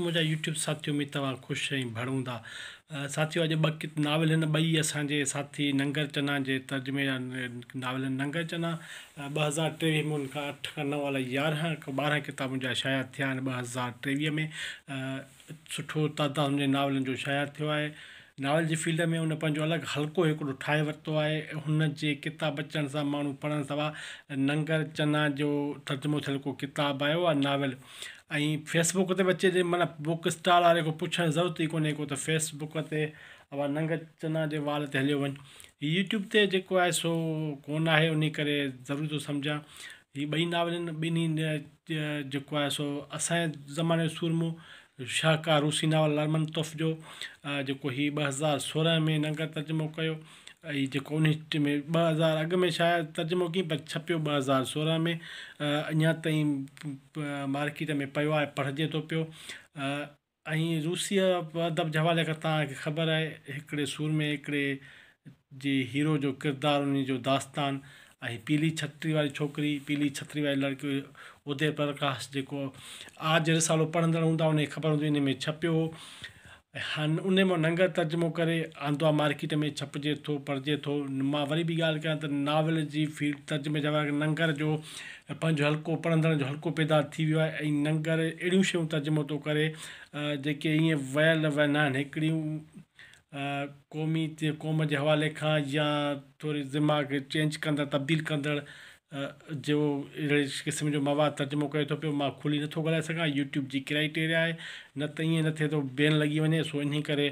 मुंहिंजा यूट्यूब साथियों में तव्हां ख़ुशि ऐं भरूं था। साथियों, अॼु नावल आहिनि ॿई असांजे साथी नंगर चना जे तर्जुमे जा नावल आहिनि। नंगर चना 2023 में उनखां 8 खां 9 वाला 11 खां 12 किताब मुंहिंजा शाया थिया आहिनि। 2023 में सुठो तइदाद मुंहिंजे नावलनि जो शाया थियो आहे। नावल जी फील्ड में उन पंहिंजो अलॻि हल्को हिकिड़ो ठाहे वरितो आहे। हुन जे किताब अचण सां माण्हू पढ़ण सवा नंगर चना जो तर्जुमो थियल को किताबु आयो आहे नावल। ऐं फेसबुक ते बि अचे जे माना बुक स्टॉल वारे खे पुछण जी ज़रूरत ई कोन्हे को त फेसबुक ते अवा नंगर चना जे वाल ते हलियो वञ। यूट्यूब ते जेको आहे सो कोन आहे, उन करे ज़रूरी थो सम्झां। हीअ ॿई नावल आहिनि, ॿिन्ही जेको आहे सो असांजे ज़माने जो सूरमो शाहकार रूसी नावल लरमनतोफ जो जेको हीअ 2016 में नंगर तर्जुमो कयो। ऐं जेको उन में 2000 अॻु में शायदि तर्जुमो कई पर छपियो 2016 में। अञा ताईं मार्केट में पियो आहे, पढ़िजे थो पियो। ऐं रूसी अदब जे हवाले खां तव्हांखे ख़बर आहे, हिकिड़े सूर में हिकिड़े जे हीरो जो किरदारु, उन जो दास्तान ऐं पीली छत्री वारी छोकिरी, पीली छत्री वारी लड़की उदय प्रकाश जेको आज रिसालो पढ़ंदड़ हूंदा उनखे ख़बर हूंदी इन में छपियो हो। उन में नंगर तर्जुमो करे आंदो आहे, मार्केट में छपिजे थो, पढ़िजे थो। मां वरी बि ॻाल्हि कयां त नावल जी फील्ड तर्जुमे जा नंगर जो पंहिंजो हल्को पढ़ंदड़ जो हल्को पैदा थी वियो आहे। ऐं नंगर अहिड़ियूं शयूं तर्जुमो थो करे जेके ईअं वयल न आहिनि, हिकिड़ियूं क़ौम जे हवाले खां या थोरी दिमाग़ चेंज कंदड़, तब्दील कंदड़ जो अहिड़े क़िस्म जो मवादु तर्जुमो करे थो पियो। मां खुली नथो ॻाल्हाए सघां, यूट्यूब जी क्राइटेरिया आहे, न त ईअं न थिए थो बैन लॻी वञे। सो इन करे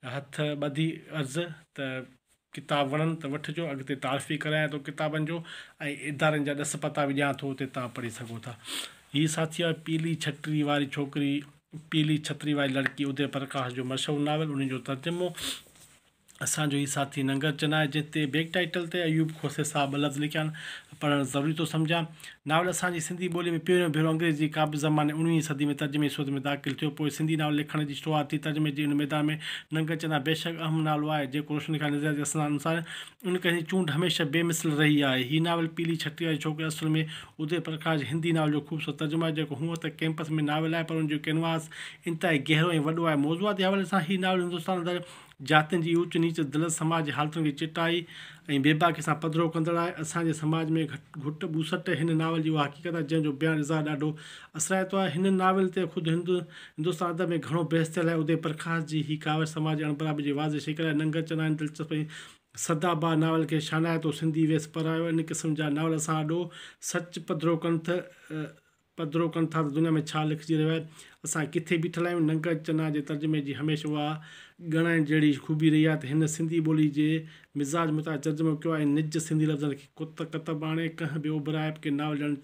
हथ ॿधी अर्ज़ु त किताब वणनि त वठिजो। अॻिते तारीफ़ करायां थो किताबनि जो ऐं इदारनि जा 10 पता बि ॾियां थो, उते तव्हां पढ़ी सघो था। हीअ साथी आहे पीली छत्री वारी छोकिरी, पीली छत्री वारी लड़की, उदय प्रकाश जो मशहूरु नावल, उन जो तर्जुमो असांजो ही साथी नंगर चना आहे, जिते बैक टाइटल ते अयूब खोसे साहब लफ़्ज़ लिखिया आहिनि, पढ़णु ज़रूरी थो सम्झां। नावल असांजी सिंधी ॿोली में पहिरियों भेरो अंग्रेज़ी काबि ज़माने 19वीं सदी में तर्जुमे सूरत में दाख़िल थियो। पोइ सिंधी नावल लिखण जी शुरूआत थी। तर्जुमे जी उन मैदान में नंगर चना बेशक अहम नालो आहे, जेको रोशनी खान नज़रिया जे अनुसार उनखे चूंड हमेशह बेमिसल रही आहे। हीअ नावल पीली छत्री वारी छोकिरी असल में उदय प्रकाश हिंदी नावल जो ख़ूबसूरत तर्जुमो आहे, जेको हूअं त कैंपस में नावल आहे पर उनजो कैनवास इंतिहाई गहरो ऐं वॾो आहे। मौज़ूआत जे हवाले सां हीअ नावल हिंदुस्तान अंदरि जातियुनि जी ऊच नीच, दलित समाज जी हालतुनि खे चिटाई ऐं बेबाकी सां पधिरो कंदड़ आहे। असांजे समाज में घुट ॿूसट हिन नावल जी उहा हक़ीक़त आहे जंहिंजो बयानु इज़हार ॾाढो असराइतो आहे। हिन नावल ते ख़ुदि हिंदुस्तान अदब में घणो बहस थियल आहे। उदय प्रकाश जी ही कावड़ समाज अणबराबरी जी वाज़े शिकिल आहे। नंगर चना इन दिलचस्प सदाबा नावल खे शानाए थो सिंधी वेस परायो। इन क़िस्म जा नावल असां ॾो सच पधिरो कनि था त दुनिया में छा लिखिजी रहियो आहे। असां किथे बीठल आहियूं। नंगर चना जे तर्जुमे जी हमेशह उहा ॻणाइण जहिड़ी ख़ूबी रही आहे त हिन सिंधी ॿोली जे मिज़ाज मुताबिक़ तर्जुमो कयो आहे। निज सिंधी लफ़्ज़नि खे कुत कतब आणे कंहिं बि उभराए के नावल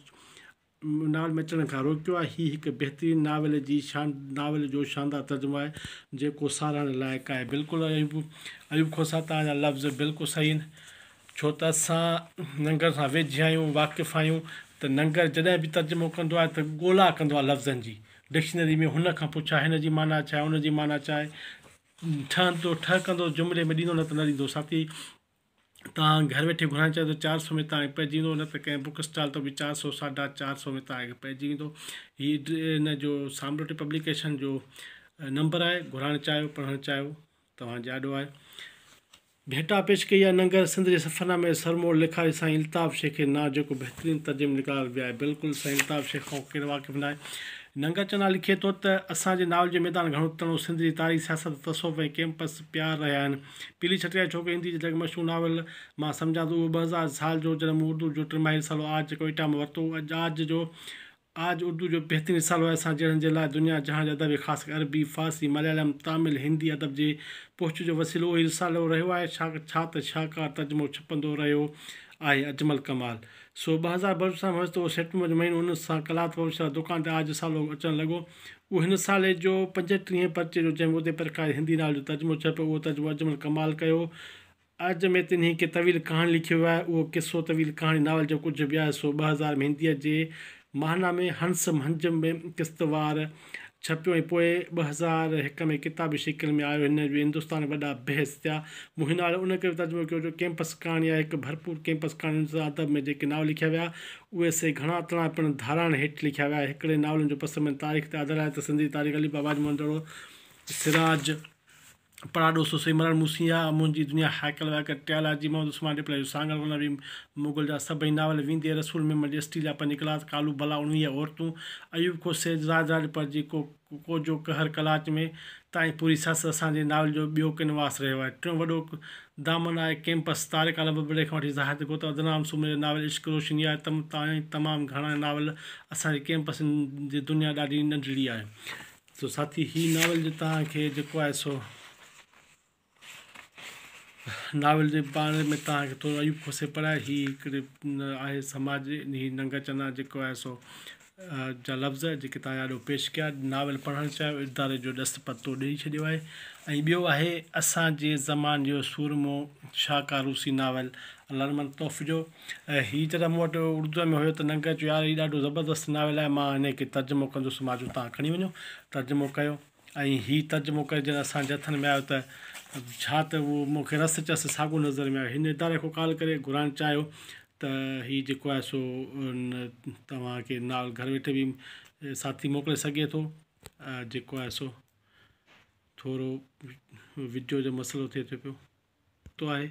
में अचण खां रोकियो आहे। हीअ हिकु बहितरीनु नावल जो शानदार तर्जुमो आहे, जेको साराहण लाइक़ु आहे। बिल्कुलु अयूब खोसा तव्हांजा लफ़्ज़ बिल्कुलु सही आहिनि, छो त असां नंगर सां वेझे आहियूं, वाक़िफ़ आहियूं। त नंगर जॾहिं बि तर्जुमो कंदो आहे त ॻोल्हा कंदो आहे लफ़्ज़नि जी, डिक्शनरी में हुन खां पुछा हिन जी माना छा आहे, हुन जी माना छा आहे, ठह कंदो जुमिले में ॾींदो, न त न ॾींदो। साथी तव्हां घर वेठे घुराइणु चाहियो त 400 में तव्हांखे पइजी वेंदो, न त कंहिं बुक स्टॉल तो बि 400 450 में तव्हांखे पइजी वेंदो। हीअ हिन जो साम्रोटी पब्लिकेशन जो नंबर आहे, घुराइणु चाहियो, पढ़णु चाहियो, तव्हांजे आॾो आहे। भेटा पेश कई आहे नंगर सिंध जे सफ़रनामे में सरमोड़ लिखारी साईं इल्ताफ़ शेख ना, जेको बहितरीनु तर्जुमो निकाल वियो आहे। बिल्कुलु साईं इल्ताफ़ शेख खां केरु वाक़िफ़ न आहे। नंगर चना लिखे थो त असांजे नावल जो मैदान घणो तणो सिंध जी तारीख़, सियासत, तसव्वुफ़ ऐं कैंपस प्यार रहिया आहिनि। पीली छत्री वारी छोकिरी हिंदी जो मशहूरु नावल मां सम्झां थो। उहो 2000 साल जो जॾहिं मूं उर्दू जो टिमाही रिसालो आज कोइटा में वरितो। आज उर्दू जो बहितरीनु रिसालो आहे असां जहिड़नि जे लाइ। दुनिया जहां जा अदब, ख़ासि करे अरबी, फ़ारसी, मलयालम, तामिल, हिंदी अदब जे पहुच जो वसीलो उहो ई रिसालो रहियो आहे। छा त शाहकार तर्जुमो छपंदो रहियो आहे, अजमल कमाल। सो 2000 सां मस्त उहो सेप्टेम्बर जो महीनो, उन सां कलात पब्लिशर दुकान ते आज रिसालो अचणु लॻो। उहो हिन साल जो 35 पर्चे जो जंहिंमें उदय प्रकाश हिंदी नावल जो तर्जुमो छपियो, उहो तर्जुमो अजमल कमाल कयो। अज में तिन्ही हिकु तवील कहाणी लिखियो वियो आहे। उहो किसो तवील कहाणी नावल जो कुझु बि आहे। सो 2000 में हिंदीअ जे माहना में हंस मंझि में किश्तवार छपियो ऐं पोइ 2001 में किताबी शिकिल में आयो। हिन जो हिंदुस्तान वॾा बहस थिया। मूं हिन महिल उन खे तर्जुमो कयो जो कैंपस कहाणी आहे, हिकु भरपूर कैंपस कहाणी सां अदब में जेके नावल लिखिया विया उहे से घणा तणा पिणु धाराण हेठि लिखिया विया। हिकिड़े नावलनि जो पसि में तारीख़ ते आधार आहे त सिंधी तारीख़ अली बाबा मंदड़ो, सिराज पराडो सो सिमरन मूसिया, मुंहिंजी दुनिया हैकल वैकल ट्याला जी मोहम्मद उस्मान डिपला जो सांगल नबी मुगल जा सभई नावल, विंदे रसूल में मजेस्टी जा 5 क्लास, कालू भला 19 औरतूं, अयूब खोसेज राज पर जी को जो कहर कलाच में ताईं पूरी सस असांजे नावल जो ॿियो किनवास रहियो आहे। टियों वॾो दामन आहे कैंपस, तारिक आलम बबड़े खां वठी ज़ाहिद गोता अदनाम सुमेर नावल, इश्क रोशनी आहे। तमामु घणा नावल असांजे कैंपस जी दुनिया ॾाढी नंढड़ी आहे। सो साथी हीअ नावल जो तव्हांखे जेको आहे सो नावल जे बारे में तव्हांखे थोरो अयूब खोसे पढ़ाए। हीअ हिकिड़े आहे समाज ही नंगा चना जेको आहे सो जा लफ़्ज़ जेके तव्हां ॾाढो पेश कया। नावल पढ़णु चाहियो इदारे जो ॾस पतो ॾेई छॾियो आहे। ऐं ॿियो आहे असांजे ज़मान जो सूरमो शाहकार रूसी नावल लरमन तोफ़ जो। हीअ जॾहिं मूं वटि उर्दू में हुयो त नंगा चयो यार हीअ ॾाढो ज़बरदस्त नावल आहे, मां हिन खे तर्जुमो कंदुसि। मां जो तव्हां खणी वञो, तर्जुमो कयो। ऐं हीअ तर्जुमो करे जॾहिं असांजे हथनि में आयो त छा त उहो मूंखे रस चस साॻियो नज़र में आयो। हिन इदारे खां कॉल करे घुराइणु चाहियो त हीअ जेको आहे सो तव्हांखे नावल घर वेठे बि साथी मोकिले सघे थो। जेको आहे सो थोरो विडियो जो मसइलो थिए थो पियो तो आहे।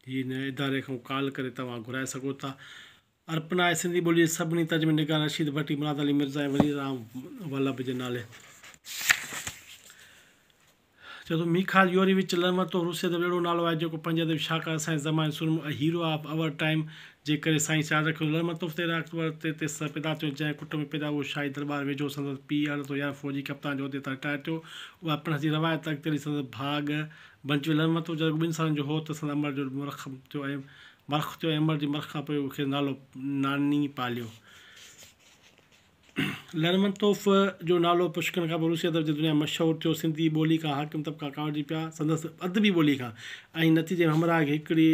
हिन इदारे खां कॉल करे तव्हां घुराए सघो था। अर्पणा आहे सिंधी ॿोली सभिनी तर्जुमे निगार रशीद भट्टी मुराद अली मिर्ज़ा ऐं वली राम वल्लभ जे नाले। चए थो मीखाल योरीविच लरमतो रूसिया जो अहिड़ो नालो आहे जेको 5 अदब शाहकार असांजे ज़माने सुरम हीरो ऑफ आवर टाइम जे करे साईं यादि रखियो। लरमतोफ़ 13 अक्टूबर ते पैदा थियो, जंहिं कुट में पैदा उहो शाही दरबार वेझो संदसि पीउ अरिड़हं या फौजी कप्तान जो उहिदे तां रिटायर थियो। उहा पिणु जी रवायत अॻिते संदसि भाग बंच लरमतो जॾहिं 2 सालनि जो हो त संदसि अमर जो मरख थियो ऐं अमर जी मरख खां पोइ उखे नालो नानी पालियो। लरमतोफ़ जो नालो पुष्कन खां पोइ रूसी अदब जी दुनिया मशहूरु थियो। सिंधी ॿोली खां हाकिम तबिका कावड़ी पिया संदसि अदबी ॿोली खां। ऐं नतीजे में हमरा हिकिड़ी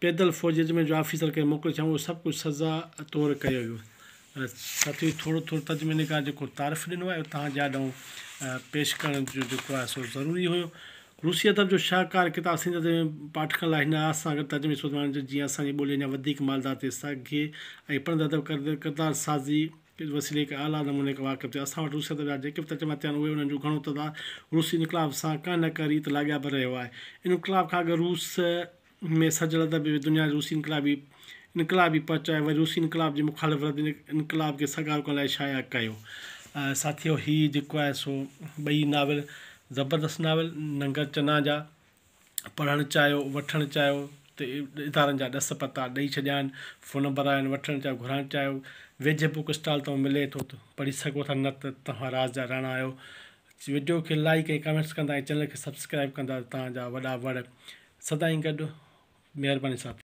पैदल फ़ौज रेजिमेंट जो ऑफिसर खे मोकिले छॾियऊं। उहो सभु कुझु सज़ा तौरु कयो वियो। साथी थोरो तर्जुमे निगार जेको तारीफ़ ॾिनो आहे तव्हांजे आॾऊं पेश करण जो जेको आहे सो ज़रूरी हुयो। रूसी अदब जो शाहकार किताब सिंध में पाठकनि लाइ हिन आस सां गॾु तर्जुमे सोचण जीअं असांजी ॿोली अञा वधीक मालदार थी सघे ऐं पढ़ंदड़ अदब किरदार साज़ी वसीले खां आला नमूने खां वाक़िफ़ थिए। असां वटि रूसी अदब जा जेके बि तर्जुमा थिया आहिनि उहे उन्हनि जो घणो तइदादु रूसी इनकलाब सां का न का रीति लाॻिया बि रहियो आहे। इनकलाब खां अॻु रूस में सजल अदब दुनिया रूसी इनकलाबी पहुचाए वरी रूसी इनकलाब जी मुखालिफ़त इनकलाब खे सगार करण लाइ शाया कयो। साथियो हीअ जेको आहे सो ॿई नावल ज़बरदस्त नावल नंगर चना जा। पढ़णु चाहियो वठणु चाहियो त इदारनि जा ॾस पता ॾेई छॾिया आहिनि। फ़ोन नंबर आहिनि, वठणु चाहियो घुराइणु चाहियो। वेझे बुक स्टॉल तां मिले थो त पढ़ी सघो था, न त तव्हां राज जा राणा आहियो। वीडियो खे लाइक ऐं कमेंट्स कंदा ऐं चैनल खे सब्सक्राइब कंदा तव्हांजा वॾा वड़ सदाईं गॾु। महिरबानी साथी।